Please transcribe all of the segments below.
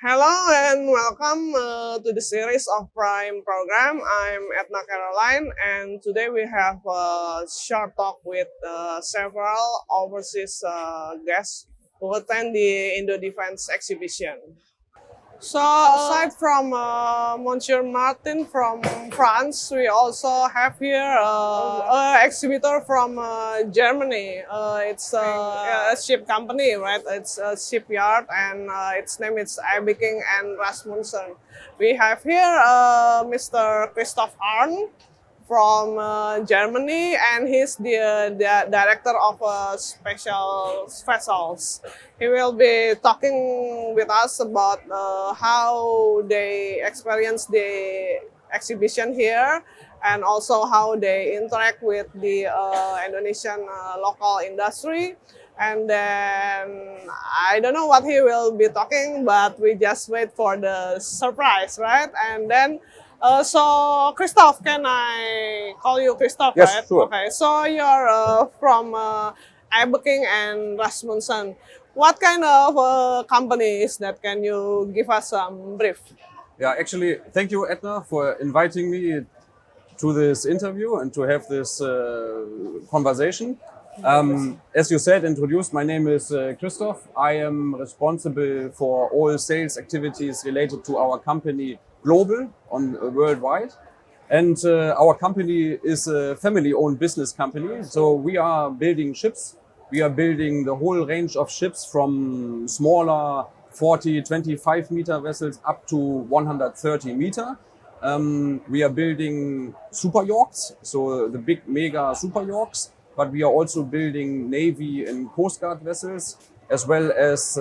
Hello and welcome to the series of Prime program. I'm Edna Caroline, and today we have a short talk with several overseas guests who attend the Indo Defense exhibition. So aside from Monsieur Martin from France, we also have here an exhibitor from Germany. It's a ship company, right? It's a shipyard, and its name is Abeking Rasmussen. We have here Mr. Christoph Arndt from Germany, and he's the director of special vessels. He will be talking with us about how they experience the exhibition here, and also how they interact with the Indonesian local industry. And then I don't know what he will be talking, but we just wait for the surprise, right? And then so Christoph, can I call you Christoph? Yes, right? sure. Okay, so you're from Abeking and Rasmussen. What kind of company is that? Can you give us some brief? Yeah, actually, thank you, Edna, for inviting me to this interview and to have this conversation. As you said, introduced, my name is Christoph. I am responsible for all sales activities related to our company global, worldwide. And our company is a family-owned business company. So we are building ships. We are building the whole range of ships from smaller 40, 25 meter vessels up to 130 meter. We are building super yachts, so the big mega super yachts, but we are also building Navy and Coast Guard vessels, as well as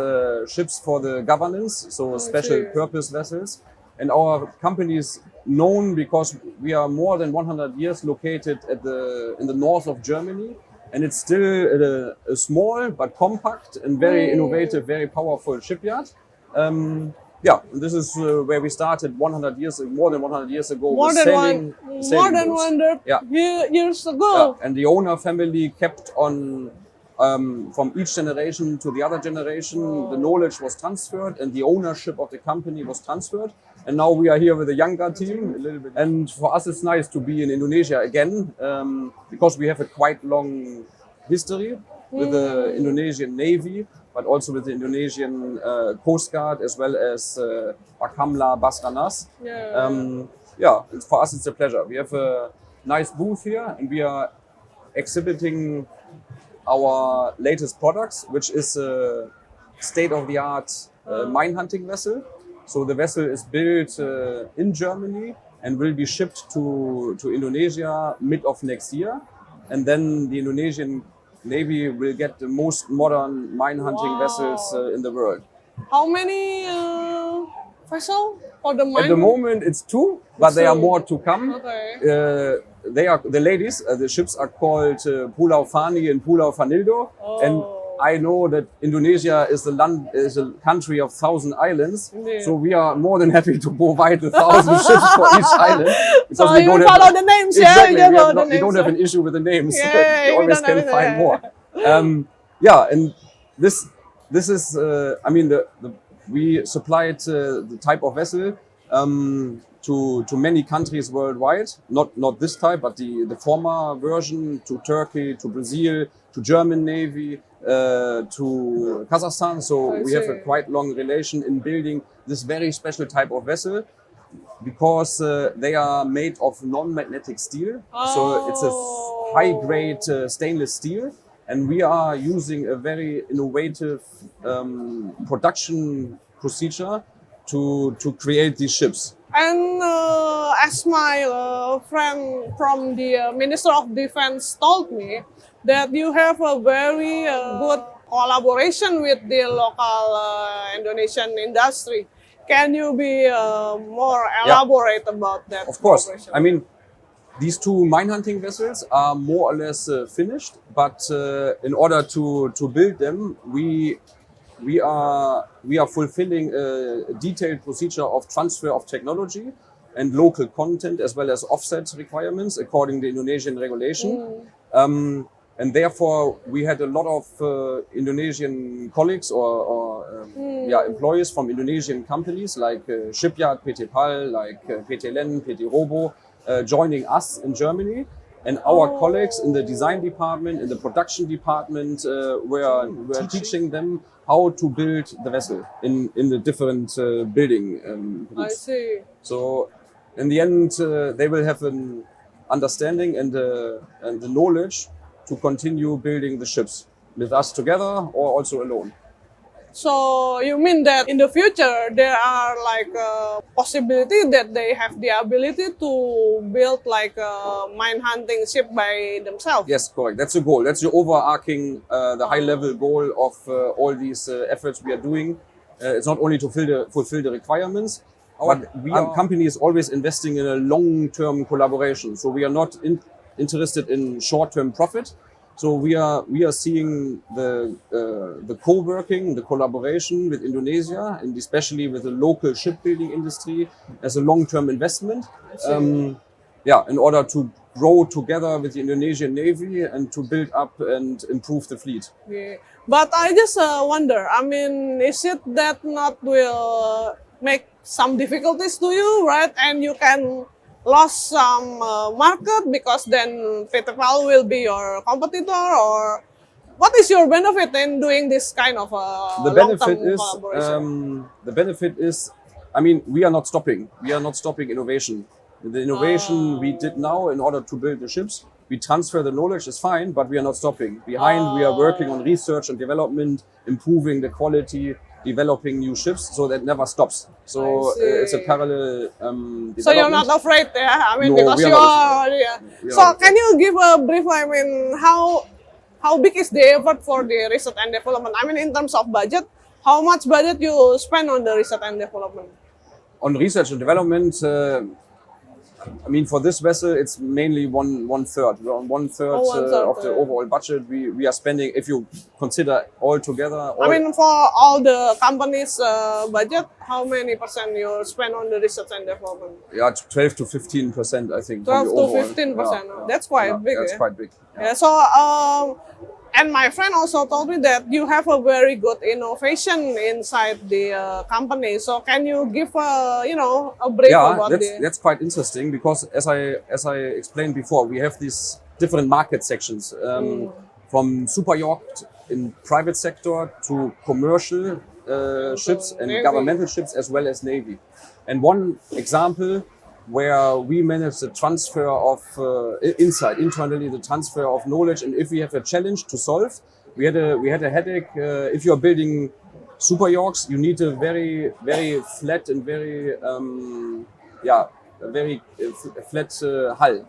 ships for the governance, so special purpose vessels. And our company is known because we are more than 100 years located in the north of Germany. And it's still a small but compact and very innovative, very powerful shipyard. Yeah, this is where we started more than 100 years ago. More than 100 years ago. Yeah, and the owner family kept on from each generation to the other generation. The knowledge was transferred and the ownership of the company was transferred. And now we are here with a younger team a little bit. And for us, it's nice to be in Indonesia again because we have a quite long history with the Indonesian Navy, but also with the Indonesian Coast Guard, as well as Bakamla Basarnas. For us, it's a pleasure. We have a nice booth here, and we are exhibiting our latest products, which is a state-of-the-art mine hunting vessel. So the vessel is built in Germany and will be shipped to Indonesia mid of next year. And then the Indonesian Navy will get the most modern mine hunting vessels in the world. How many vessels for the mine? At the moment it's 2, but there are more to come. Okay. They are the ladies. The ships are called Pulau Fani and Pulau Fanildo. And I know that Indonesia is a country of 1,000 islands, so we are more than happy to provide 1,000 ships for each island. Because so we you follow the names, exactly, yeah? We don't have an issue with the names. Yeah, we always can find more. And this is, we supplied the type of vessel to many countries worldwide. Not this type, but the former version, to Turkey, to Brazil, to German Navy, to Kazakhstan. So we have a quite long relation in building this very special type of vessel because they are made of non-magnetic steel. So it's a high-grade stainless steel. And we are using a very innovative production procedure to create these ships. And as my friend from the Minister of Defense told me, that you have a very good collaboration with the local Indonesian industry. Can you be more elaborate about that? Of course. I mean, these 2 mine hunting vessels are more or less finished, but in order to build them, we are fulfilling a detailed procedure of transfer of technology and local content, as well as offset requirements according to Indonesian regulation. And therefore, we had a lot of Indonesian colleagues or employees from Indonesian companies like Shipyard, PT Pal, like PT Len, PT Robo, joining us in Germany. And our colleagues in the design department, in the production department, were teaching them how to build the vessel in the different building groups. I see. So in the end, they will have an understanding and the knowledge to continue building the ships with us together or also alone. So you mean that in the future there are like a possibility that they have the ability to build like a mine hunting ship by themselves? Yes, correct. That's the goal. That's the overarching, the high-level goal of all these efforts we are doing. It's not only to fulfill the requirements, but our company is always investing in a long-term collaboration. So we are not interested in short-term profit. So we are seeing the co-working, the collaboration with Indonesia, and especially with the local shipbuilding industry as a long-term investment. In order to grow together with the Indonesian Navy and to build up and improve the fleet. Yeah. But I just wonder, I mean, is it that not will make some difficulties to you, right? And you can lost some market because then PTPAL will be your competitor, or what is your benefit in doing this kind of long-term collaboration? The benefit is, I mean, we are not stopping. We are not stopping innovation. The innovation we did now in order to build the ships, we transfer the knowledge is fine, but we are not stopping. Behind, we are working on research and development, improving the quality, developing new ships, so that never stops. So it's a parallel development. So you're not afraid, yeah? I mean, No, because we are you not are. Yeah. So can you give a brief? I mean, how big is the effort for the research and development? I mean, in terms of budget, how much budget you spend on the research and development? On research and development, I mean, for this vessel, it's mainly one third. We're on one third of the overall budget we are spending. If you consider all together, I mean, for all the companies' budget, how many percent you spend on the research and development? Yeah, 12 to 15%, I think. 12 to 15%. Yeah. That's quite big. That's quite big. Yeah. So, and my friend also told me that you have a very good innovation inside the company. So can you give a brief about that's quite interesting, because as I explained before, we have these different market sections from super yacht in private sector to commercial ships and governmental ships as well as Navy. And one example where we manage the transfer of internally the transfer of knowledge, and if we have a challenge to solve, we had a headache. If you are building super yachts, you need a very flat and very flat hull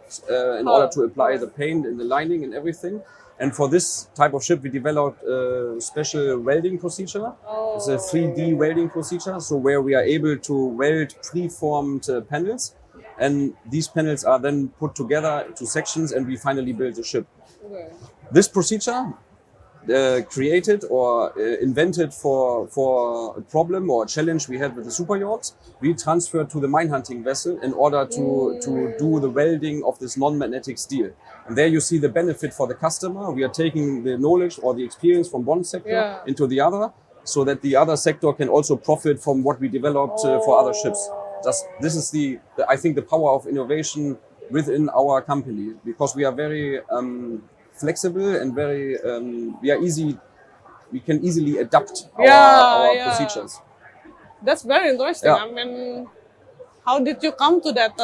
in order to apply the paint and the lining and everything. And for this type of ship, we developed a special welding procedure. It's a 3D welding procedure, so where we are able to weld preformed panels. And these panels are then put together into sections, and we finally build the ship. Okay. This procedure, created or invented for a problem or a challenge we had with the super yachts, we transferred to the mine hunting vessel in order to do the welding of this non-magnetic steel. And there you see the benefit for the customer. We are taking the knowledge or the experience from one sector into the other, so that the other sector can also profit from what we developed for other ships. This is I think the power of innovation within our company, because we are very flexible and very we can easily adapt our procedures. That's very interesting. Yeah. I mean, how did you come to that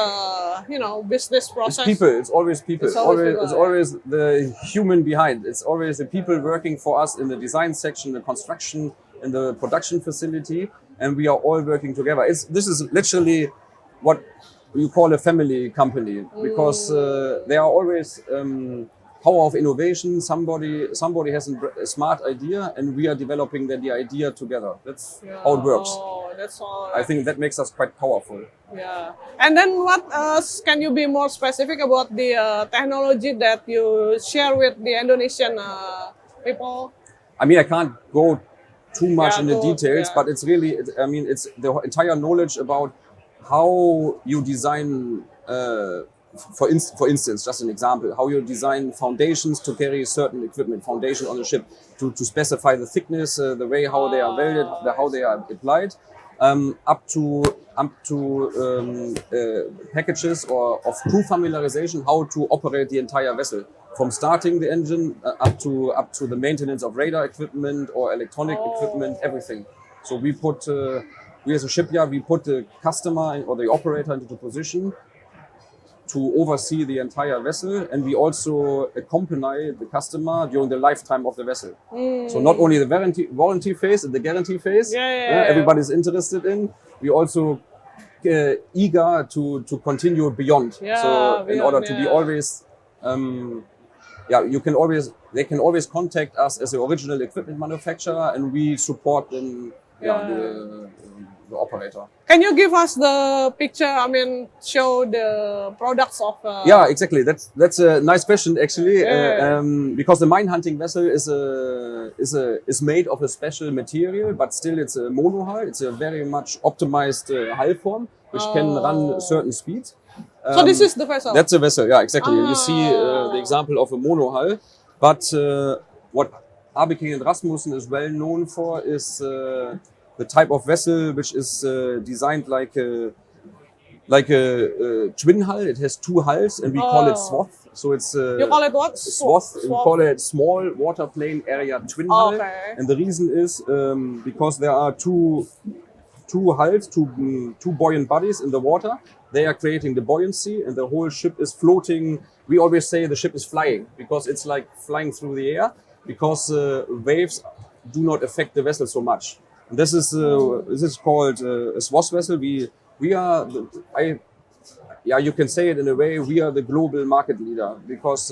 business process? It's people. It's always people. It's always the human behind. It's always the people working for us in the design section, the construction, in the production facility, and we are all working together. This is literally what you call a family company, because there are always power of innovation. Somebody has a smart idea, and we are developing the idea together. That's how it works. That's all. I think that makes us quite powerful. Yeah. And then what can you be more specific about the technology that you share with the Indonesian people? I mean, I can't go too much in the details, but it's really, it's the entire knowledge about how you design for instance, just an example, how you design foundations to carry certain equipment, foundation on a ship, to specify the thickness, the way how they are welded, how they are applied, up to packages or of crew familiarization, how to operate the entire vessel, from starting the engine up to the maintenance of radar equipment or electronic equipment, everything. So we put, we as a shipyard, we put the customer or the operator into the position to oversee the entire vessel, and we also accompany the customer during the lifetime of the vessel. So not only the warranty phase and the guarantee phase, everybody's interested in, we also eager to continue beyond. So in order to be always, they can always contact us as the original equipment manufacturer, and we support them, the operator. Can you give us the picture? I mean, show the products of. Yeah, exactly. That's a nice question actually, because the mine hunting vessel is made of a special material, but still it's a monohull. It's a very much optimized hull form, which can run certain speed. So this is the vessel. That's a vessel. Yeah, exactly. You see the example of a monohull, but what Abeking Rasmussen is well known for is the type of vessel which is designed like a twin hull. It has two hulls, and we call it swath. So it's you call it what? Swath. We call it small water plane area twin hull. Okay. And the reason is because there are two hulls, two buoyant bodies in the water. They are creating the buoyancy, and the whole ship is floating. We always say the ship is flying because it's like flying through the air, because waves do not affect the vessel so much. And this is called a swath vessel. We are, you can say it in a way, we are the global market leader, because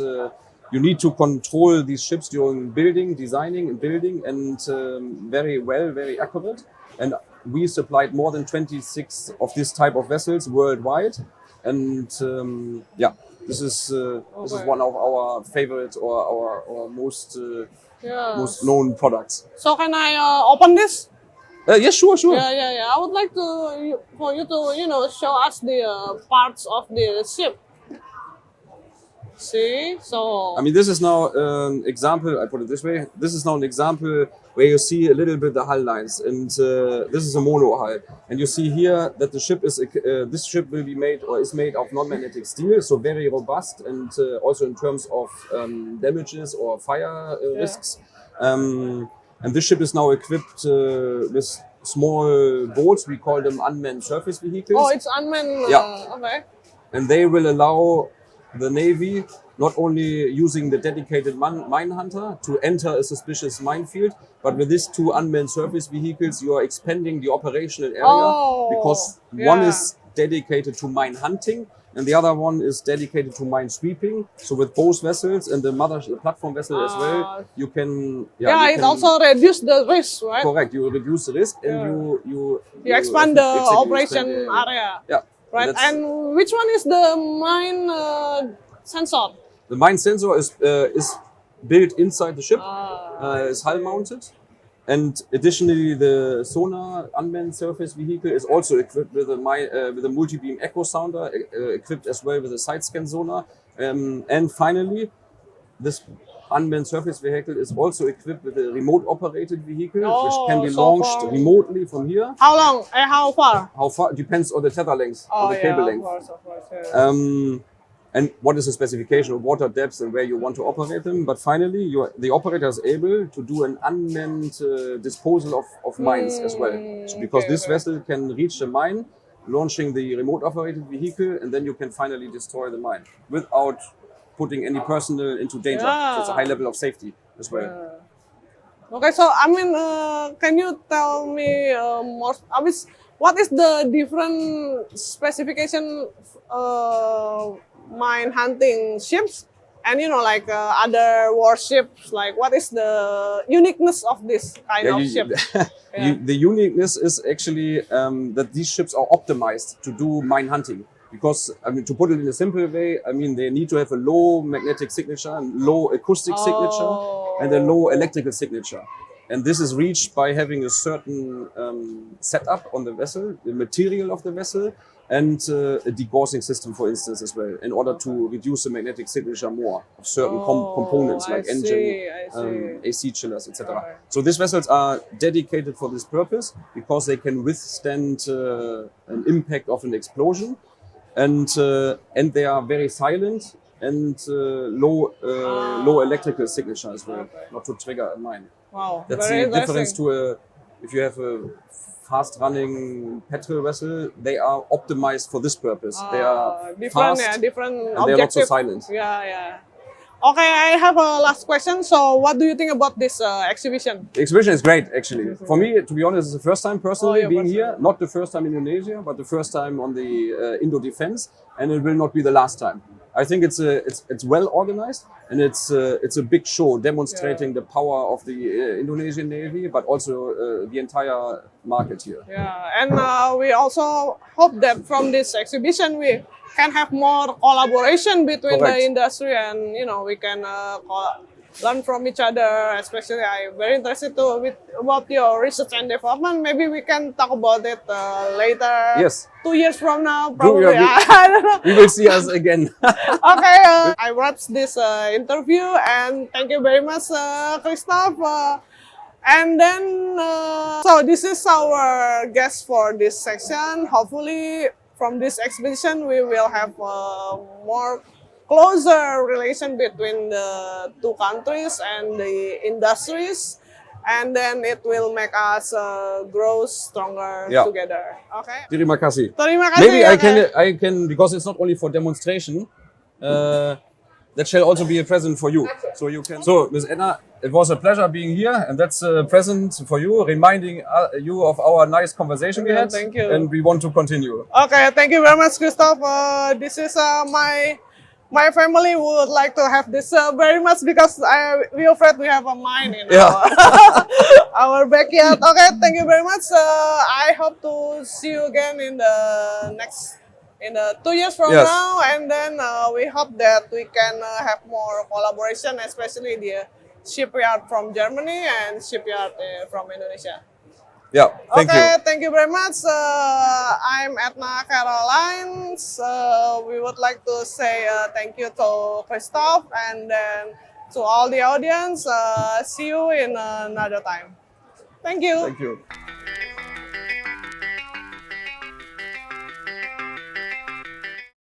you need to control these ships during designing and building, and very accurate. And we supplied more than 26 of this type of vessels worldwide, and this is one of our favorite or our most known products. So can I open this? Yes, sure. Yeah. I would like for you to show us the parts of the ship. See, so I mean, this is now an example. I put it this way. This is now an example where you see a little bit the hull lines, and this is a mono hull. And you see here that the ship is this ship will be made or is made of non-magnetic steel, so very robust, and also in terms of damages or fire risks. And this ship is now equipped with small boats. We call them unmanned surface vehicles. Oh, it's unmanned. Okay. And they will allow the Navy not only using the dedicated mine hunter to enter a suspicious minefield, but with these two unmanned surface vehicles, you are expanding the operational area, because one is dedicated to mine hunting and the other one is dedicated to mine sweeping. So with both vessels and the platform vessel as well, you can... it also reduces the risk, right? Correct, you reduce the risk and you expand the operation area. Yeah. Right, and which one is the mine sensor? The mine sensor is built inside the ship, is hull mounted, and additionally the sonar unmanned surface vehicle is also equipped with a multi-beam echo sounder, equipped as well with a side scan sonar, and finally this unmanned surface vehicle is also equipped with a remote operated vehicle, which can be launched remotely from here. How long? How far? How far depends on the tether length, on the cable length. Of course, and what is the specification of water depths and where you want to operate them. But finally, the operator is able to do an unmanned disposal of mines as well. So because this vessel can reach the mine, launching the remote operated vehicle, and then you can finally destroy the mine without putting any personnel into danger. So it's a high level of safety as well. Okay, so I mean, can you tell me more? What is the different specification mine hunting ships and like other warships? Like, what is the uniqueness of this kind of ship? The uniqueness is actually that these ships are optimized to do mine hunting. Because, I mean, to put it in a simple way, I mean, they need to have a low magnetic signature, and low acoustic signature, and a low electrical signature. And this is reached by having a certain setup on the vessel, the material of the vessel, and a degaussing system, for instance, as well, in order to reduce the magnetic signature more of certain components like engine, AC chillers, etc. Okay. So these vessels are dedicated for this purpose because they can withstand an impact of an explosion, and they are very silent and low electrical signature as well, not to trigger a mine. Wow, That's very the difference interesting. if you have a fast-running petrol vessel, they are optimized for this purpose. They are different, fast, different and objective. they are not so silent. Yeah. Okay, I have a last question. So, what do you think about this exhibition? The exhibition is great, actually. For me, to be honest, it's the first time personally being here. Not the first time in Indonesia, but the first time on the Indo Defense, and it will not be the last time. I think it's well organized, and it's a big show demonstrating the power of the Indonesian Navy, but also the entire market here. Yeah, and we also hope that from this exhibition we can have more collaboration between Correct. the industry, and we can learn from each other. Especially, I'm very interested about your research and development. Maybe we can talk about it later. Yes. 2 years from now, probably. Yeah, I don't know. We will see us again. Okay, I wrapped this interview, and thank you very much, Christoph. And then, so this is our guest for this section. Hopefully, from this expedition, we will have more closer relation between the two countries and the industries. And then it will make us grow stronger together. Okay. Terima kasih. Terima kasih. Maybe I can, because it's not only for demonstration, that shall also be a present for you. So you can. So, Ms. Edna, it was a pleasure being here, and that's a present for you, reminding you of our nice conversation we had. Thank you. And we want to continue. Okay, thank you very much, Christoph. This is my family would like to have this very much because we afraid we have a mine in our backyard. Okay, thank you very much. I hope to see you again in the 2 years from now, and then we hope that we can have more collaboration, especially the shipyard from Germany and shipyard from Indonesia. Yeah, thank you. Thank you very much. I'm Edna Caroline. We would like to say thank you to Christoph, and then to all the audience. See you in another time. Thank you. Thank you.